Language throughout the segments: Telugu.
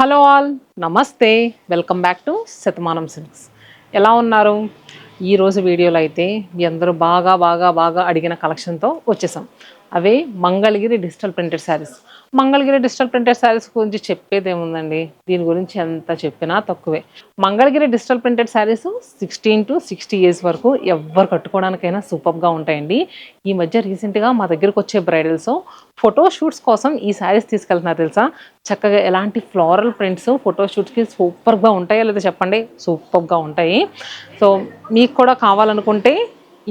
హలో ఆల్, నమస్తే. Welcome back to Shatamanam silks. ఎలా ఉన్నారు? ఈరోజు వీడియోలో అయితే మీ అందరూ బాగా అడిగిన కలెక్షన్తో వచ్చేసాం. అవే Mangalagiri digital printed saris. Mangalagiri digital printed saris గురించి చెప్పేది ఏముందండి, దీని గురించి ఎంత చెప్పినా తక్కువే. Mangalagiri digital printed saris 16 to 60 years వరకు ఎవరు కట్టుకోవడానికైనా సూపర్గా ఉంటాయండి. ఈ మధ్య రీసెంట్గా మా దగ్గరకు వచ్చే బ్రైడల్స్ ఫోటో షూట్స్ కోసం ఈ శారీస్ తీసుకెళ్తున్నారు తెలుసా. చక్కగా ఎలాంటి ఫ్లోరల్ ప్రింట్స్ ఫోటో షూట్స్కి సూపర్గా ఉంటాయో లేదో చెప్పండి, సూపర్గా ఉంటాయి. సో మీకు కూడా కావాలనుకుంటే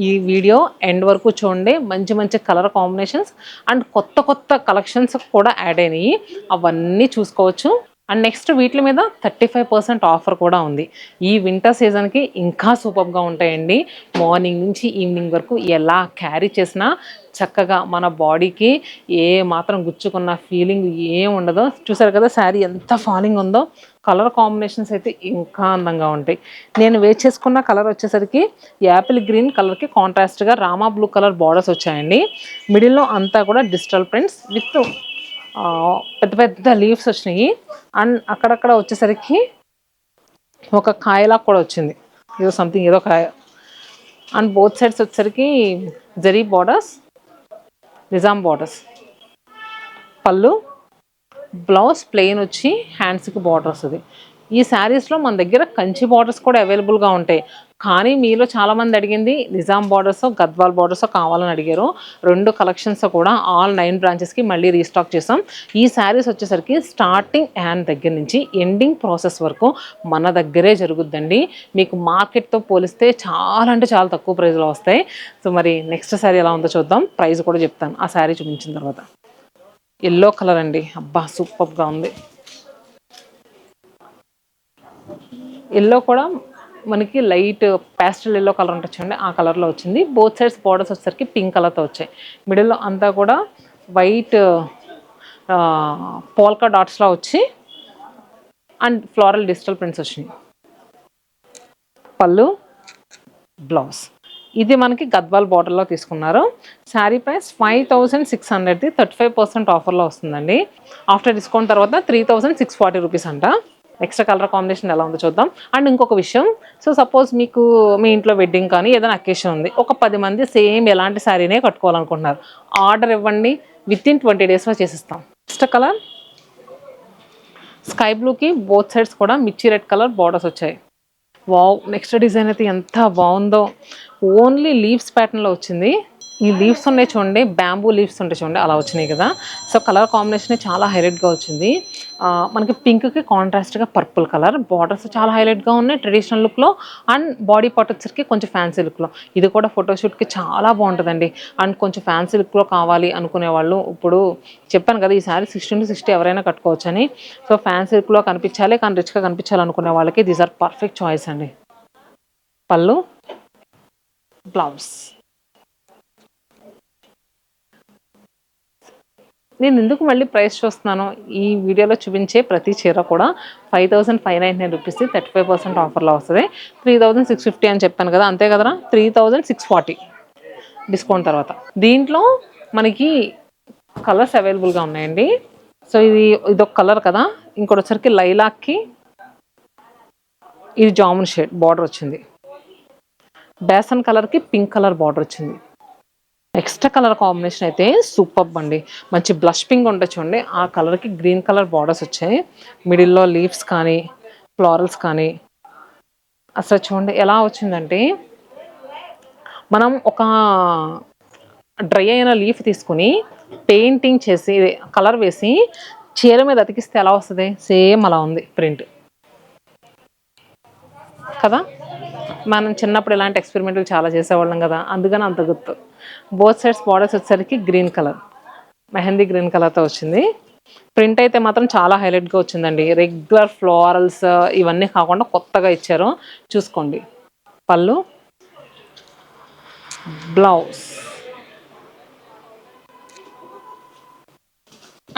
ఈ వీడియో ఎండ్ వరకు చూడండి. మంచి మంచి కలర్ కాంబినేషన్స్ అండ్ కొత్త కలెక్షన్స్ కూడా యాడ్ అయినాయి, అవన్నీ చూసుకోవచ్చు. అండ్ నెక్స్ట్ వీటి మీద 35% ఆఫర్ కూడా ఉంది. ఈ వింటర్ సీజన్కి ఇంకా సూపర్గా ఉంటాయండి. మార్నింగ్ నుంచి ఈవినింగ్ వరకు ఎలా క్యారీ చేసినా చక్కగా మన బాడీకి ఏ మాత్రం గుచ్చుకున్న ఫీలింగ్ ఏం ఉండదో. చూసారు కదా శారీ ఎంత ఫాలింగ్ ఉందో. కలర్ కాంబినేషన్స్ అయితే ఇంకా అందంగా ఉంటాయి. నేను వేర్ చేసుకున్న కలర్ వచ్చేసరికి యాపిల్ గ్రీన్ కలర్కి కాంట్రాస్ట్గా రామా బ్లూ కలర్ బార్డర్స్ వచ్చాయండి. మిడిల్లో అంతా కూడా డిజిటల్ ప్రింట్స్ విత్ పెద్ద లీవ్స్ వచ్చినాయి. అండ్ అక్కడక్కడ వచ్చేసరికి ఒక కాయలా కూడా వచ్చింది, ఏదో సంథింగ్ ఏదో కాయ. అండ్ బోత్ సైడ్స్ వచ్చేసరికి జరీ బార్డర్స్, నిజాం బార్డర్స్. పళ్ళు, బ్లౌజ్ ప్లెయిన్ వచ్చి హ్యాండ్స్కి బార్డర్ వస్తుంది. ఈ శారీస్లో మన దగ్గర కంచి బార్డర్స్ కూడా అవైలబుల్గా ఉంటాయి. కానీ మీలో చాలామంది అడిగింది నిజాం బార్డర్స్ గద్వాల్ బార్డర్స్ కావాలని అడిగారు. రెండు కలెక్షన్స్ కూడా ఆల్ 9 బ్రాంచెస్కి మళ్ళీ రీస్టాక్ చేసాం. ఈ శారీస్ వచ్చేసరికి స్టార్టింగ్ హ్యాండ్ దగ్గర నుంచి ఎండింగ్ ప్రాసెస్ వరకు మన దగ్గరే జరుగుద్దండి. మీకు మార్కెట్తో పోలిస్తే చాలా అంటే చాలా తక్కువ ప్రైస్లో వస్తాయి. సో మరి నెక్స్ట్ శారీ ఎలా ఉందో చూద్దాం, ప్రైస్ కూడా చెప్తాను ఆ శారీ చూపించిన తర్వాత. ఎల్లో కలర్ అండి, అబ్బా సూపర్గా ఉంది. ఎల్లో కూడా మనకి లైట్ ప్యాస్టల్ ఎల్లో కలర్ ఉంటుంది చూడండి, ఆ కలర్లో వచ్చింది. బోత్ సైడ్స్ బార్డర్స్ వచ్చేసరికి పింక్ కలర్తో వచ్చాయి. మిడిల్లో అంతా కూడా వైట్ పోల్కా డాట్స్లో వచ్చి అండ్ ఫ్లోరల్ డిజిటల్ ప్రింట్స్ వచ్చినాయి. పళ్ళు, బ్లౌజ్ ఇది మనకి గద్వాల్ బార్డర్లో తీసుకున్నారు. శారీ ప్రైస్ 5600, 35% ఆఫర్లో వస్తుందండి. ఆఫ్టర్ డిస్కౌంట్ తర్వాత 3640 రూపీస్ అంట. ఎక్స్ట్రా కలర్ కాంబినేషన్ ఎలా ఉందో చూద్దాం. అండ్ ఇంకొక విషయం, సో సపోజ్ మీకు మీ ఇంట్లో వెడ్డింగ్ కానీ ఏదైనా అకేషన్ ఉంది, ఒక 10 మంది సేమ్ ఎలాంటి శారీనే కట్టుకోవాలనుకుంటున్నారు, ఆర్డర్ ఇవ్వండి, వితిన్ 20 డేస్లో చేసిస్తాం. నెక్స్ట్ కలర్ స్కై బ్లూకి బోత్ సైడ్స్ కూడా మిర్చి రెడ్ కలర్ బార్డర్స్ వచ్చాయి. వావ్, నెక్స్ట్ డిజైన్ అయితే ఎంత బాగుందో. ఓన్లీ లీవ్స్ ప్యాటర్న్లో వచ్చింది. ఈ లీవ్స్ ఉన్నాయి చూడండి, బ్యాంబూ లీవ్స్ ఉంటాయి చూడండి, అలా వచ్చినాయి కదా. సో కలర్ కాంబినేషన్ చాలా హైలైట్గా వచ్చింది. మనకి పింక్కి కాంట్రాస్ట్గా పర్పుల్ కలర్ బార్డర్స్ చాలా హైలైట్గా ఉన్నాయి ట్రెడిషనల్ లుక్లో. అండ్ బాడీ పార్ట్ వచ్చరికి కొంచెం ఫ్యాన్సీ లుక్లో. ఇది కూడా ఫోటోషూట్కి చాలా బాగుంటుందండి. అండ్ కొంచెం ఫ్యాన్సీ లుక్లో కావాలి అనుకునే వాళ్ళు, ఇప్పుడు చెప్పాను కదా ఈ శారీ 16 to 60 ఎవరైనా కట్టుకోవచ్చు అని. సో ఫ్యాన్సీ లుక్లో కనిపించాలి కానీ రిచ్గా కనిపించాలి అనుకునే వాళ్ళకి దీస్ ఆర్ పర్ఫెక్ట్ చాయిస్ అండి. పళ్ళు, బ్లౌజ్. నేను ఎందుకు మళ్ళీ ప్రైస్ చూస్తున్నాను, ఈ వీడియోలో చూపించే ప్రతి చీర కూడా 5599 రూపీస్ 35% ఆఫర్లో వస్తుంది. 3650 అని చెప్పాను కదా, అంతే కదరా, 3640 డిస్కౌంట్ తర్వాత. దీంట్లో మనకి కలర్స్ అవైలబుల్గా ఉన్నాయండి. సో ఇదొక కలర్ కదా, ఇంకోటి వచ్చరికి లైలాక్కి ఇది జామున్ షేడ్ బార్డర్ వచ్చింది. బేసన్ కలర్కి పింక్ కలర్ బార్డర్ వచ్చింది. నెక్స్ట్ కలర్ కాంబినేషన్ అయితే సూపర్ అండి. మంచి బ్లష్ పింక్ ఉంటుంది చూడండి, ఆ కలర్కి గ్రీన్ కలర్ బార్డర్స్ వచ్చాయి. మిడిల్లో లీవ్స్ కానీ ఫ్లారల్స్ కానీ అసలు చూడండి ఎలా వచ్చిందంటే, మనం ఒక డ్రై అయిన లీఫ్ తీసుకుని పెయింటింగ్ చేసి కలర్ వేసి చీర మీద అతికిస్తే ఎలా వస్తుంది, సేమ్ అలా ఉంది ప్రింట్ కదా. మనం చిన్నప్పుడు ఇలాంటి ఎక్స్పెరిమెంట్లు చాలా చేసేవాళ్ళం కదా, అందుకని అంత గుర్తు. బోత్ సైడ్స్ బార్డర్స్ వచ్చేసరికి గ్రీన్ కలర్, మెహందీ గ్రీన్ కలర్తో వచ్చింది. ప్రింట్ అయితే మాత్రం చాలా హైలైట్గా వచ్చిందండి. రెగ్యులర్ ఫ్లోరల్స్ ఇవన్నీ కాకుండా కొత్తగా ఇచ్చారు, చూసుకోండి. పళ్ళు, బ్లౌజ్.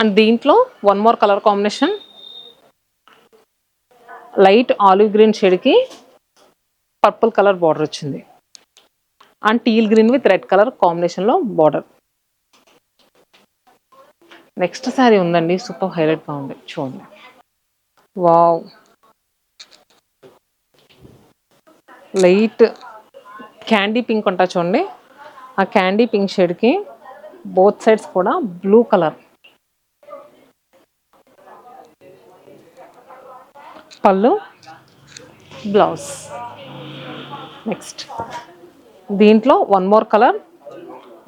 అండ్ దీంట్లో one more colour combination, light olive green షేడ్కి పర్పుల్ కలర్ బార్డర్ వచ్చింది. And teal green with red colour కాంబినేషన్లో బార్డర్. నెక్స్ట్ శారీ ఉందండి, సూపర్ హైలైట్గా ఉంది చూడండి. వావ్, లైట్ క్యాండీ పింక్ ఉంటా చూడండి, ఆ క్యాండీ పింక్ షేడ్కి బోత్ సైడ్స్ కూడా blue colour pallu, blouse. Next దీంట్లో one more colour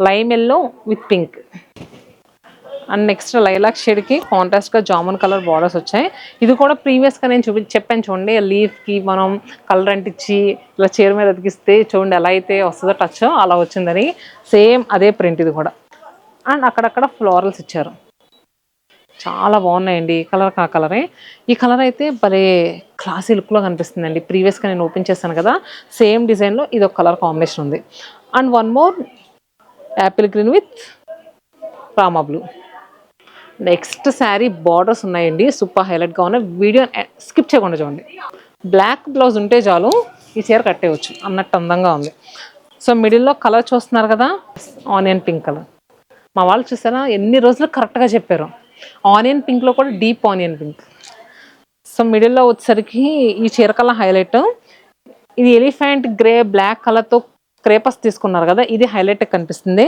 lime yellow with pink. And next lilac షేడ్కి కాంట్రాస్ట్గా జామున్ కలర్ బార్డర్స్ వచ్చాయి. ఇది కూడా ప్రీవియస్గా నేను చెప్పాను చూడండి, లీఫ్కి మనం కలర్ అంటించి ఇలా చీర మీద అతికిస్తే చూడండి ఎలా అయితే వస్తుందో టచ్ అలా వచ్చిందని, సేమ్ అదే ప్రింట్ ఇది కూడా. అండ్ అక్కడక్కడ ఫ్లోరల్స్ ఇచ్చారు, చాలా బాగున్నాయండి. ఈ కలర్ కా కలరే. ఈ కలర్ అయితే భలే క్లాసీ లుక్లో కనిపిస్తుందండి. ప్రీవియస్గా నేను ఓపెన్ చేశాను కదా, సేమ్ డిజైన్లో ఇది ఒక కలర్ కాంబినేషన్ ఉంది. And one more Apple green with Rama blue. Next sari borders ఉన్నాయండి, సూపర్ హైలైట్గా ఉన్నాయి. వీడియో స్కిప్ చేయకుండా చూడండి. బ్లాక్ బ్లౌజ్ ఉంటే చాలు ఈ చీర కట్టేయచ్చు అన్నట్టు అందంగా ఉంది. సో మిడిల్లో కలర్ చూస్తున్నారు కదా, ఆనియన్ పింక్ కలర్. మా వాళ్ళు చూసారా ఎన్ని రోజులు కరెక్ట్గా చెప్పారు. ఆనియన్ పింక్లో కూడా డీప్ ఆనియన్ పింక్. సో మిడిల్లో వచ్చేసరికి ఈ చీర కలర్ హైలైట్. ఇది ఎలిఫెంట్ గ్రే బ్లాక్ కలర్తో క్రేపస్ తీసుకున్నారు కదా, ఇది హైలైట్ కనిపిస్తుంది.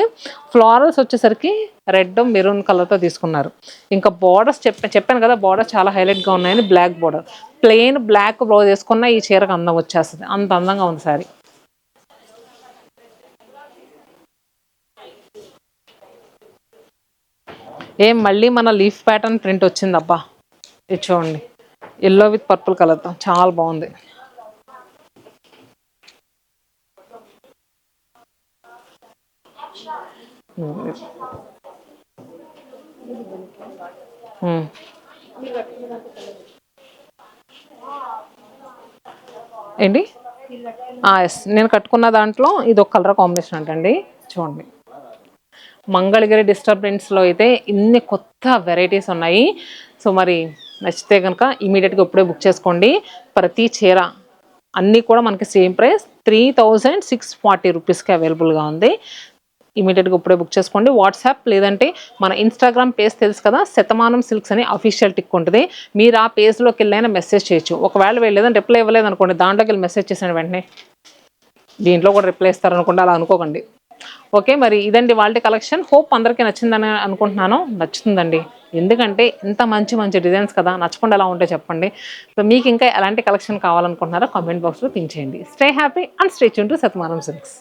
ఫ్లోరల్స్ వచ్చేసరికి రెడ్ మెరూన్ కలర్తో తీసుకున్నారు. ఇంకా బార్డర్స్ చెప్పాను కదా, బార్డర్స్ చాలా హైలైట్గా ఉన్నాయని. Black border plain black blouse వేసుకున్న ఈ చీరకు అందం వచ్చేస్తుంది, అంత అందంగా ఉంది సారీ. ఏం మళ్ళీ మన లీఫ్ ప్యాటర్న్ ప్రింట్ వచ్చింది అబ్బా, ఇది చూడండి ఎల్లో విత్ పర్పుల్ కలర్తో చాలా బాగుంది. ఏంటి? ఎస్, నేను కట్టుకున్న దాంట్లో ఇది ఒక కలర్ కాంబినేషన్ అంటండి. చూడండి మంగళగిరి డిస్టర్బెన్స్లో అయితే ఇన్ని కొత్త వెరైటీస్ ఉన్నాయి. సో మరి నచ్చితే కనుక ఇమీడియట్గా ఇప్పుడే బుక్ చేసుకోండి. ప్రతి చీర అన్నీ కూడా మనకి సేమ్ ప్రైస్ 3640 రూపీస్కి అవైలబుల్గా ఉంది. ఇమీడియట్గా ఇప్పుడే బుక్ చేసుకోండి. వాట్సాప్ లేదంటే మన ఇన్స్టాగ్రామ్ పేజ్ తెలుసు కదా, శతమానం సిల్క్స్ అని అఫీషియల్ టిక్ ఉంటుంది. మీరు ఆ పేజ్లోకి వెళ్ళైనా మెసేజ్ చేయొచ్చు. ఒకవేళ వెళ్ళేదని రిప్లై ఇవ్వలేదు అనుకోండి, దాంట్లోకి వెళ్ళి మెసేజ్ చేసాను వెంటనే దీంట్లో కూడా రిప్లై ఇస్తారనుకోండి, అలా అనుకోకండి. ఓకే, మరి ఇదండి వాళ్ళ కలెక్షన్. హోప్ అందరికీ నచ్చిందని అనుకుంటున్నాను. నచ్చుతుందండి, ఎందుకంటే ఇంత మంచి మంచి డిజైన్స్ కదా, నచ్చకుండా ఎలా ఉంటే చెప్పండి. సో మీకు ఇంకా ఎలాంటి కలెక్షన్ కావాలనుకుంటున్నారో కామెంట్ బాక్స్లో పిన్ చేయండి. Stay happy and stay tune to Shatamanam silks.